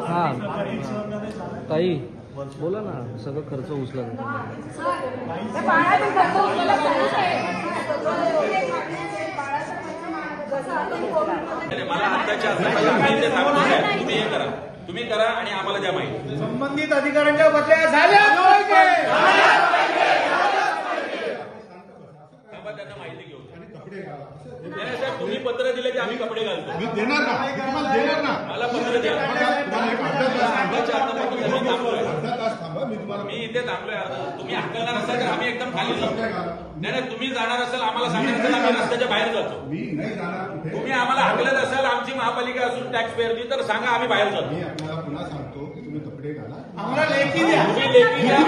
हा ताई बोला ना, सगळं खर्च उचला. मला आत्ताच्या तुम्ही हे करा, तुम्ही करा आणि आम्हाला द्या माहिती. संबंधित अधिकाऱ्यांच्या बदल्या झाल्या त्यांना माहिती घेऊ. साहेब तुम्ही पत्र दिले की आम्ही कपडे घालतो. मी देणार ना, तुम्हाला देणार ना. मला पत्र द्या. मी इथे थांबलोय. तुम्ही हकलणार असाल तर आम्ही एकदम खाली जातो. नाही तुम्ही जाणार असाल, आम्हाला सांगणार असेल, आम्ही रस्त्याच्या बाहेर जातो. मी नाही जाणार. तुम्ही आम्हाला हकलत असाल, आमची महापालिका असून टॅक्स पेअरची, तर सांगा, आम्ही बाहेर जातो. मी आपल्याला पुन्हा सांगतो की तुम्ही कपडे घाला. आम्हाला लेखी द्या. तुम्ही लेखी द्या.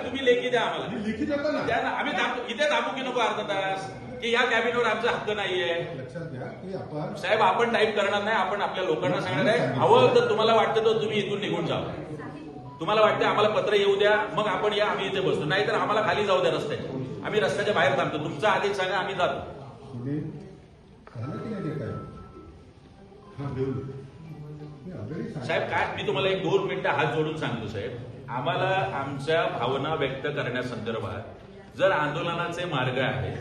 तुम्ही लेखी द्या आम्हाला. लिखित होतं ना. आम्ही इथे थांबू की नको अर्धा तास, की या कॅबिनवर आमचा हक्क नाहीये. लक्षात घ्या की आपण साहेब आपण टाईप करणार नाही. आपण आपल्या लोकांना सांगणार आहे, हवं तर तुम्हाला वाटतं तर तुम्ही इथून निघून जा. तुम्हाला वाटतं आम्हाला पत्र येऊ द्या, मग आपण या, आम्ही इथे बसतो. नाही तर आम्हाला खाली जाऊ द्या रस्त्याच्या. आम्ही रस्त्याच्या बाहेर थांबतो. तुमचा आदेश सांगा, आम्ही जातो. साहेब काय मी तुम्हाला एक 2 मिनिटं हात जोडून सांगतो साहेब, आम्हाला आमच्या भावना व्यक्त करण्यासंदर्भात जर आंदोलनाचे मार्ग आहे,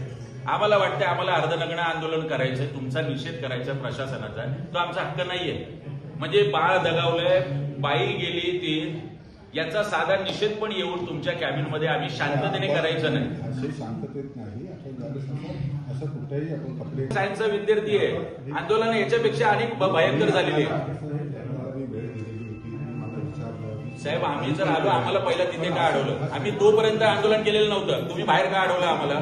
आम्हाला वाटतं आम्हाला अर्धनग्न आंदोलन करायचंय, तुमचा निषेध करायचा प्रशासनाचा, तो आमचा हक्क नाहीये. म्हणजे बाळ दगावलंय, बाई गेली ती, याचा साधा निषेध पण येऊन तुमच्या कॅबिनमध्ये आम्ही शांततेने करायचं नाही. असे शांततेत नाही. असं कुठेही आपण कपडे सायन्सचा विद्यार्थी आहे. आंदोलन याच्यापेक्षा अनेक भयंकर झालेली आहे. साहेब आम्ही जर आलो, आम्हाला पहिला तिथे का अडवलं? आम्ही तोपर्यंत आंदोलन केलेलं नव्हतं. तुम्ही बाहेर का अडवलं आम्हाला?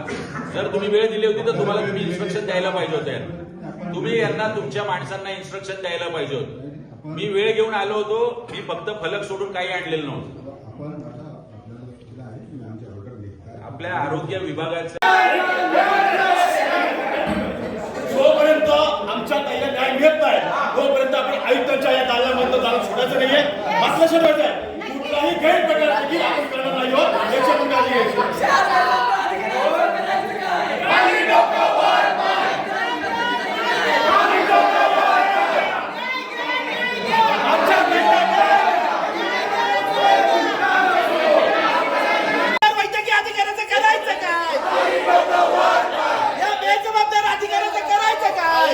जर तुम्ही वेळ दिली होती तर तुम्हाला तुम्ही इन्स्ट्रक्शन द्यायला पाहिजे होते. तुम्ही यांना तुमच्या माणसांना इन्स्ट्रक्शन द्यायला पाहिजे होतं. मी वेळ घेऊन आलो होतो. मी फक्त फलक सोडून काही आणलेलं नव्हतं. आपल्या आरोग्य विभागाचं जोपर्यंत आमच्या ताईला न्याय मिळत नाही तोपर्यंत आपण आयुक्तांच्या या दालनामधलं दालन सोडायचं नाहीये. मात्र शेवटचं आहे, कुठलाही गैरप्रकार आपण करणार नाही आहोत, याची आपण काळजी घ्यायची. वैद्यकीय अधिकाऱ्याचं करायचं काय? या बेजबाबदार अधिकाऱ्याचं करायचं काय?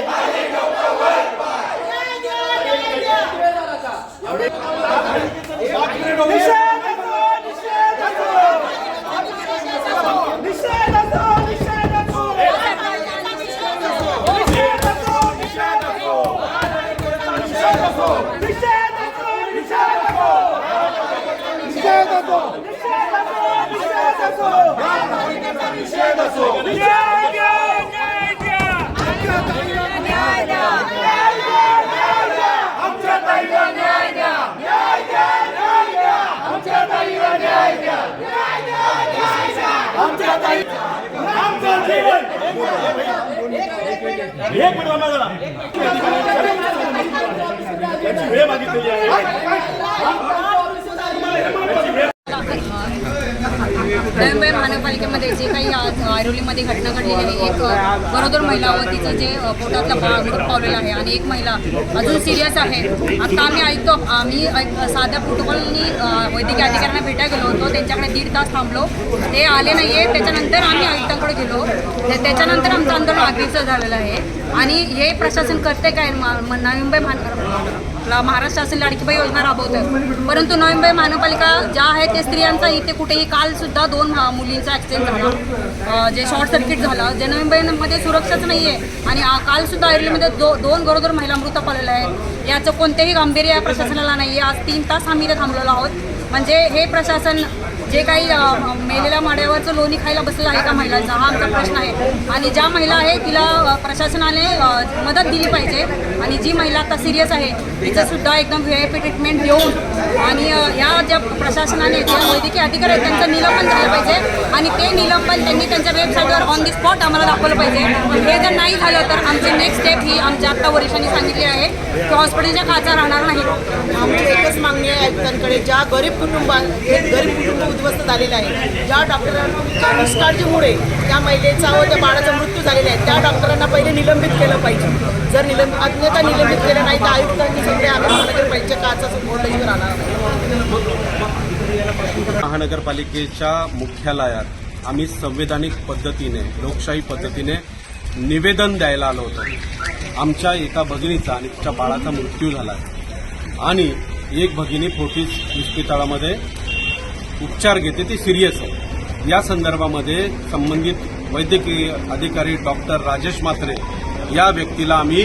एक मिनिट जरा वेळ मागितलेली आहे. नवी मुंबई महानगरपालिकेमध्ये जे काही ऐरोलीमध्ये घटना घडलेली आहे, एक गरोदर महिला व तिचं जे पोटातला मृत पावलेला आहे आणि एक महिला अजून सिरियस आहे. आता आम्ही ऐकतो, आम्ही साध्या प्रोटोकॉलनी वैद्यकीय अधिकाऱ्यांना भेटायला गेलो होतो. त्यांच्याकडे 1.5 तास थांबलो, ते आले नाही आहे. त्याच्यानंतर आम्ही आयुक्तांकडे गेलो. त्याच्यानंतर आमचं आंदोलन आगीचं झालेलं आहे. आणि हे प्रशासन करते काय? नवी मुंबई महाराष्ट्र शासन लाडकी बहीण योजना राबवतं, परंतु नवी मुंबई महानगरपालिका ज्या आहेत ते स्त्रियांचा इथे कुठेही कालसुद्धा 2 मुलींचा ॲक्सिडेंट झाला, जे शॉर्ट सर्किट झालं, जे नवी मुंबईमध्ये सुरक्षाच नाही आहे. आणि कालसुद्धा ऐरोलीमध्ये 2 गरोदर महिला मृत पावलेल्या आहेत. याचं कोणतेही गांभीर्य या प्रशासनाला नाही आहे. आज 3 तास आम्ही इथे थांबलेलो आहोत. म्हणजे हे प्रशासन जे काही मेलेल्या माड्यावरचं लोणी खायला बसलेलं आहे का महिलांचा, हा आमचा प्रश्न आहे. आणि ज्या महिला आहे तिला प्रशासनाने मदत दिली पाहिजे. आणि जी महिला आता सिरियस आहे तिचंसुद्धा एकदम VIP ट्रीटमेंट देऊन आणि या ज्या प्रशासनाने जे वैद्यकीय अधिकारी आहेत त्यांचं निलंबन झालं पाहिजे. आणि ते निलंबन त्यांनी त्यांच्या वेबसाईटवर ऑन दी स्पॉट आम्हाला दाखवलं पाहिजे. हे जर नाही झालं तर आमची नेक्स्ट स्टेप ही आमच्या आत्ता वरिष्ठांनी सांगितली आहे की हॉस्पिटलच्या खाचा राहणार नाही. आमची एकच मागणी आहे आयुक्तांकडे, ज्या गरीब कुटुंब उद्ध्वस्त झालेला आहे. ज्या डॉक्टरांच्या निष्काळजीमुळे त्या महिलेचा व त्या बाळाचा मृत्यू झालेला आहे त्या डॉक्टरांना पहिले निलंबित केलं पाहिजे. जर अन्यथा निलंबित केलं नाही तर आयुक्तांनी सगळे आम्ही महानगरपालिकेच्या काचाचं बोर्डावर आणणार नाही. महानगरपालिकेच्या मुख्यालयात आम्ही संवैधानिक पद्धतीने लोकशाही पद्धतीने निवेदन द्यायला आलो होतो. आमच्या एका भगिनीचा आणि तिच्या बाळाचा मृत्यू झाला आणि एक भगिनी फोर्टिस इस्पितळामध्ये उपचार घेते, ती सिरियस आहे. या संदर्भामध्ये संबंधित वैद्यकीय अधिकारी डॉक्टर राजेश म्हात्रे या व्यक्तीला आम्ही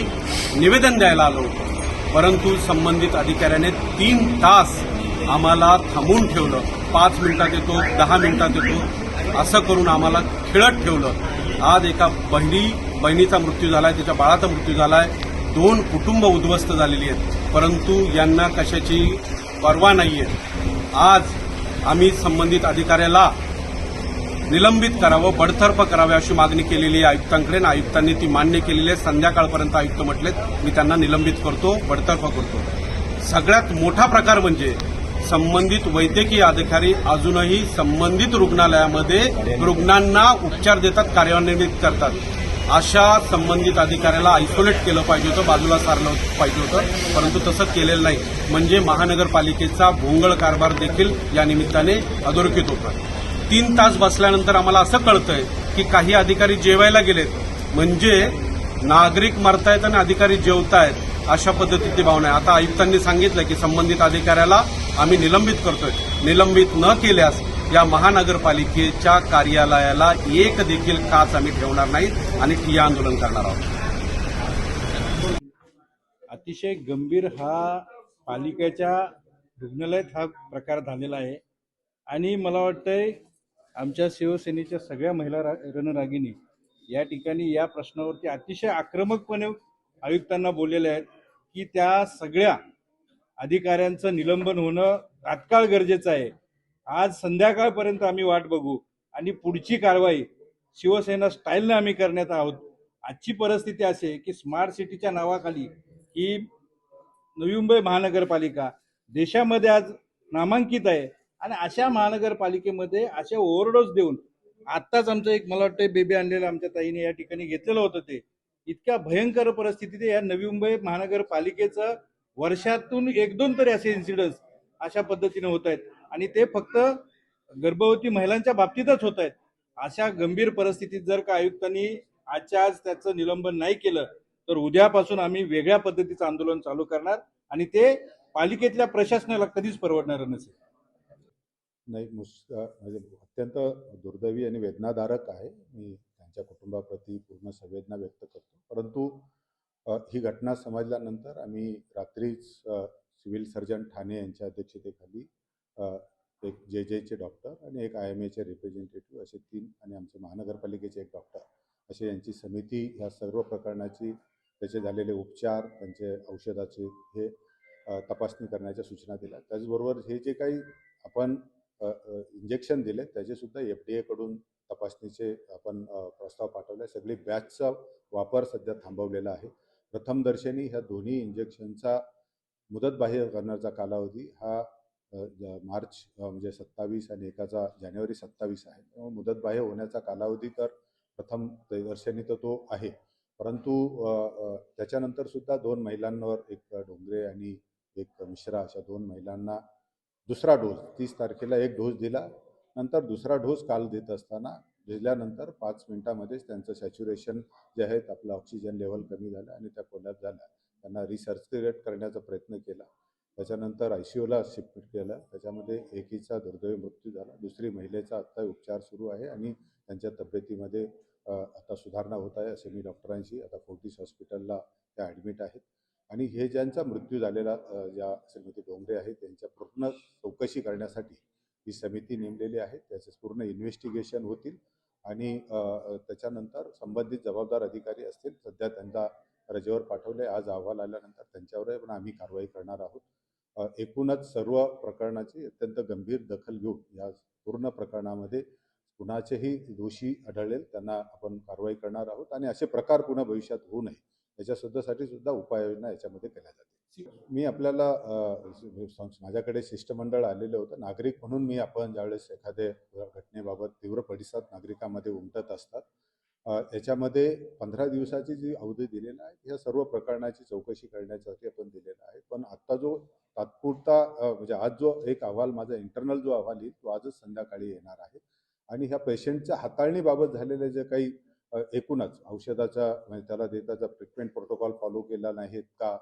निवेदन द्यायला आलो होतो, परंतु संबंधित अधिकाऱ्याने 3 तास आम्हाला थांबवून ठेवलं. 5 मिनिटात येतो, 10 मिनिटात येतो, असं करून आम्हाला खिळत ठेवलं. आज एका बहिणीचा मृत्यू झालाय, तिच्या बाळाचा मृत्यू झालाय, 2 कुटुंब उद्ध्वस्त झालेली आहेत, परंतु यांना कशाची पर्वा नाहीये. आज आम्ही संबंधित अधिकाऱ्याला निलंबित करावं, बडतर्फ करावे अशी मागणी केलेली आहे आयुक्तांकडे. आयुक्तांनी ती मान्य केलेली आहे. संध्याकाळपर्यंत आयुक्त म्हटलेत मी त्यांना निलंबित करतो, बडतर्फ करतो. सगळ्यात मोठा प्रकार म्हणजे संबंधित वैद्यकीय अधिकारी अजूनही संबंधित रुग्णालयामध्ये रुग्णांना उपचार देतात, कार्यान्वित करतात. अशा संबंधित अधिकाऱ्याला आयसोलेट केलं पाहिजे होतं, बाजूला सारलं पाहिजे होतं, परंतु तसं केलेलं नाही. म्हणजे महानगरपालिकेचा भोंगळ कारभार देखील या निमित्ताने अधोरेखित होता. 3 तास बसल्यानंतर आम्हाला असं कळतंय की काही अधिकारी जेवायला गेलेत, म्हणजे नागरिक मरतायत आणि अधिकारी जेवतायत अशा पद्धतीची भावना आहे. आता आयुक्तांनी सांगितलं की संबंधित अधिकाऱ्याला आम्ही निलंबित करतोय. निलंबित न केल्यास या महानगरपालिकेच्या कार्यालयाला एक देखील काच आम्ही ठेवणार नाही आणि ठिय्या आंदोलन करणार आहोत. अतिशय गंभीर हा पालिकेच्या रुग्णालयात हा प्रकार झालेला आहे आणि मला वाटतंय आमच्या शिवसेनेच्या सगळ्या महिला रणरागिणी या ठिकाणी या प्रश्नावरती अतिशय आक्रमकपणे आयुक्तांना बोललेले आहेत की त्या सगळ्या अधिकाऱ्यांचं निलंबन होणं तात्काळ गरजेचं आहे. आज संध्याकाळपर्यंत आम्ही वाट बघू आणि पुढची कारवाई शिवसेना स्टाईलने आम्ही करण्यात आहोत. आजची परिस्थिती अशी आहे की स्मार्ट सिटीच्या नावाखाली ही नवी मुंबई महानगरपालिका देशामध्ये आज नामांकित आहे आणि अशा महानगरपालिकेमध्ये अशा ओव्हरडोस देऊन आत्ताच आमचं एक मला वाटतं बेबी आणलेलं आमच्या ताईने या ठिकाणी घेतलेलं होतं. ते इतक्या भयंकर परिस्थितीत या नवी मुंबई महानगरपालिकेचं वर्षातून 1-2 तरी असे इन्सिडन्स अशा पद्धतीने होत आहेत आणि ते फक्त गर्भवती महिलांच्या बाबतीतच होत आहेत. अशा गंभीर परिस्थितीत जर का आयुक्तांनी आजच्या आज त्याचं निलंबन नाही केलं तर उद्यापासून आम्ही वेगळ्या पद्धतीचं आंदोलन चालू करणार आणि ते पालिकेतल्या प्रशासनाला कधीच परवडणार नसेल. नाही म्हणजे अत्यंत दुर्दैवी आणि वेदनादायक आहे. मी त्यांच्या कुटुंबाप्रती पूर्ण संवेदना व्यक्त करतो. परंतु ही घटना समजल्यानंतर आम्ही रात्रीच सिव्हिल सर्जन ठाणे यांच्या अध्यक्षतेखाली एक JJचे डॉक्टर आणि एक IMAचे रिप्रेझेंटेटिव्ह असे 3 आणि आमचे महानगरपालिकेचे एक डॉक्टर असे यांची समिती ह्या सर्व प्रकरणाची त्याचे झालेले उपचार त्यांचे औषधाचे हे तपासणी करण्याच्या सूचना दिल्या. त्याचबरोबर हे जे काही आपण इंजेक्शन दिले त्याचे सुद्धा FDA कडून तपासणीचे आपण प्रस्ताव पाठवले. सगळी बॅचचा वापर सध्या थांबवलेला आहे. प्रथमदर्शनी ह्या दोन्ही इंजेक्शनचा मुदतबाह्य करण्याचा कालावधी हा मार्च म्हणजे 27 आणि एकाचा जानेवारी 27 आहे. त्यामुळे मुदतबाह्य होण्याचा कालावधी तर प्रथम दर्शनी तर तो आहे, परंतु त्याच्यानंतर सुद्धा 2 महिलांवर एक डोंगरे आणि एक मिश्रा अशा 2 महिलांना दुसरा डोस 30 तारखेला एक डोस दिला. नंतर दुसरा डोस काल देत असताना दिल्यानंतर 5 मिनिटांमध्येच त्यांचं सॅच्युरेशन जे आहे आपलं ऑक्सिजन लेवल कमी झालं आणि त्या कोलॅप्स झाल्या. त्यांना रिसर्क्युलेट करण्याचा प्रयत्न केला. त्याच्यानंतर ICUला शिफ्ट केलं. त्याच्यामध्ये एकीचा दुर्दैवी मृत्यू झाला. दुसरी महिलेचा आत्ता उपचार सुरू आहे आणि त्यांच्या तब्येतीमध्ये आता सुधारणा होत आहे असे मी डॉक्टरांशी आता फोर्टिस हॉस्पिटलला त्या ॲडमिट आहेत. आणि हे ज्यांचा मृत्यू झालेला ज्या श्रीमती डोंगरे आहेत त्यांच्या पूर्ण चौकशी करण्यासाठी ही समिती नेमलेली आहे. त्याचे पूर्ण इन्व्हेस्टिगेशन होतील आणि त्याच्यानंतर संबंधित जबाबदार अधिकारी असतील सध्या त्यांना रजेवर पाठवले. आज अहवाल आल्यानंतर त्यांच्यावरही पण आम्ही कारवाई करणार आहोत. एकूणच सर्व प्रकरणाची अत्यंत गंभीर दखल घेऊन या पूर्ण प्रकरणामध्ये कुणाचेही दोषी आढळेल त्यांना आपण कारवाई करणार आहोत आणि असे प्रकार पुन्हा भविष्यात होऊ नये याच्या सुद्धा उपाययोजना याच्यामध्ये केल्या जातील. मी आपल्याला माझ्याकडे शिष्टमंडळ आलेलं होतं. नागरिक म्हणून मी आपण ज्यावेळेस एखाद्या घटनेबाबत तीव्र प्रतिसाद नागरिकांमध्ये उमटत असतात. याच्यामध्ये 15 दिवसाची जी अवधी दिलेला आहे या सर्व प्रकरणाची चौकशी करण्यासाठी आपण दिलेला आहे. पण आत्ता जो तात्पुरता म्हणजे आज जो एक अहवाल माझा इंटरनल जो अहवाल येईल तो आजच संध्याकाळी येणार आहे. आणि ह्या पेशंटच्या हाताळणीबाबत झालेले जे काही एकूणच औषधाचा म्हणजे त्याला देताचा ट्रीटमेंट प्रोटोकॉल फॉलो केला नाहीत का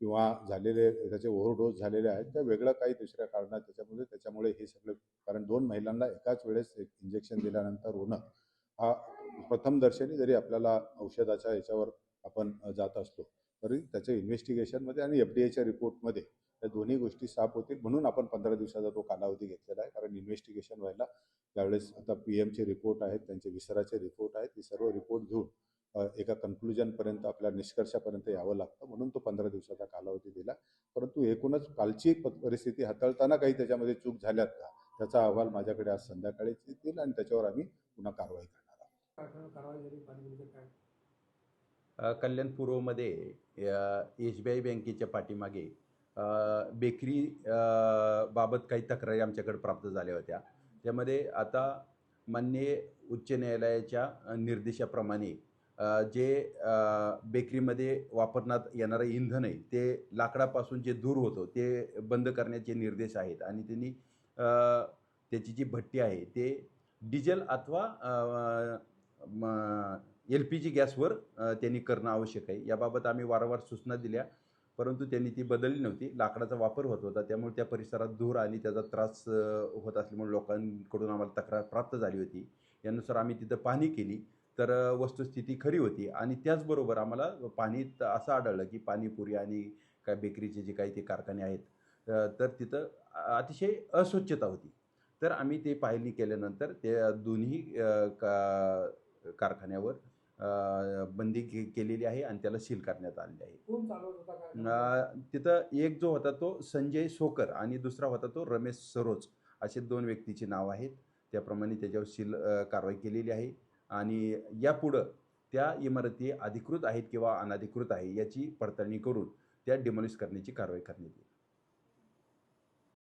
किंवा झालेले त्याचे ओव्हरडोस झालेले आहेत त्या वेगळं काही दुसऱ्या कारणात त्याच्यामुळे हे सगळं कारण 2 महिलांना एकाच वेळेस एक इंजेक्शन दिल्यानंतर होणं हा प्रथम दर्शनी जरी आपल्याला औषधाच्या याच्यावर आपण जात असलो तरी त्याच्या इन्व्हेस्टिगेशनमध्ये आणि FDAच्या रिपोर्टमध्ये त्या दोन्ही गोष्टी साफ होतील म्हणून आपण 15 दिवसाचा तो कालावधी घेतलेला आहे. कारण इन्व्हेस्टिगेशन व्हायला त्यावेळेस आता PM चे रिपोर्ट आहेत, त्यांचे विसराचे रिपोर्ट आहेत, हे सर्व रिपोर्ट घेऊन एका कन्क्लुजनपर्यंत आपल्या निष्कर्षापर्यंत यावं लागतं म्हणून तो 15 दिवसाचा कालावधी दिला. परंतु एकूणच कालची परिस्थिती हाताळताना काही त्याच्यामध्ये चूक झाल्यात का त्याचा अहवाल माझ्याकडे आज संध्याकाळीच येईल आणि त्याच्यावर आम्ही पुन्हा कारवाई करणार आहोत. कल्याण पूर्वमध्ये SBI बँकेच्या पाठीमागे बेकरी बाबत काही तक्रारी आमच्याकडे प्राप्त झाल्या होत्या. त्यामध्ये आता माननीय उच्च न्यायालयाच्या निर्देशाप्रमाणे जे बेकरीमध्ये वापरण्यात येणारं इंधन आहे ते लाकडापासून जे दूर होतं ते बंद करण्याचे निर्देश आहेत आणि त्यांनी त्याची जी भट्टी आहे ते डिझेल अथवा LPG गॅसवर त्यांनी करणं आवश्यक आहे. याबाबत आम्ही वारंवार सूचना दिल्या परंतु त्यांनी ती बदलली नव्हती. लाकडाचा वापर होत होता त्यामुळे त्या परिसरात धूर आणि त्याचा त्रास होत असल्यामुळे लोकांकडून आम्हाला तक्रार प्राप्त झाली होती. यानुसार आम्ही तिथं पाहणी केली तर वस्तुस्थिती खरी होती आणि त्याचबरोबर आम्हाला पाहणीत असं आढळलं की पाणीपुरी आणि काय बेकरीचे जे काही ते कारखाने आहेत तर तिथं अतिशय अस्वच्छता होती. तर आम्ही ते पाहणी केल्यानंतर त्या दोन्ही कारखान्यावर बंदी केलेली आहे आणि त्याला सील करण्यात आलेली आहे. तिथं एक जो होता तो संजय सोकर आणि दुसरा होता तो रमेश सरोज असे 2 व्यक्तीची नाव आहेत. त्याप्रमाणे त्याच्यावर सील कारवाई केलेली आहे आणि यापुढं त्या इमारती अधिकृत आहेत किंवा अनधिकृत आहे याची पडताळणी करून त्या डिमॉलिश करण्याची कारवाई करण्यात येईल.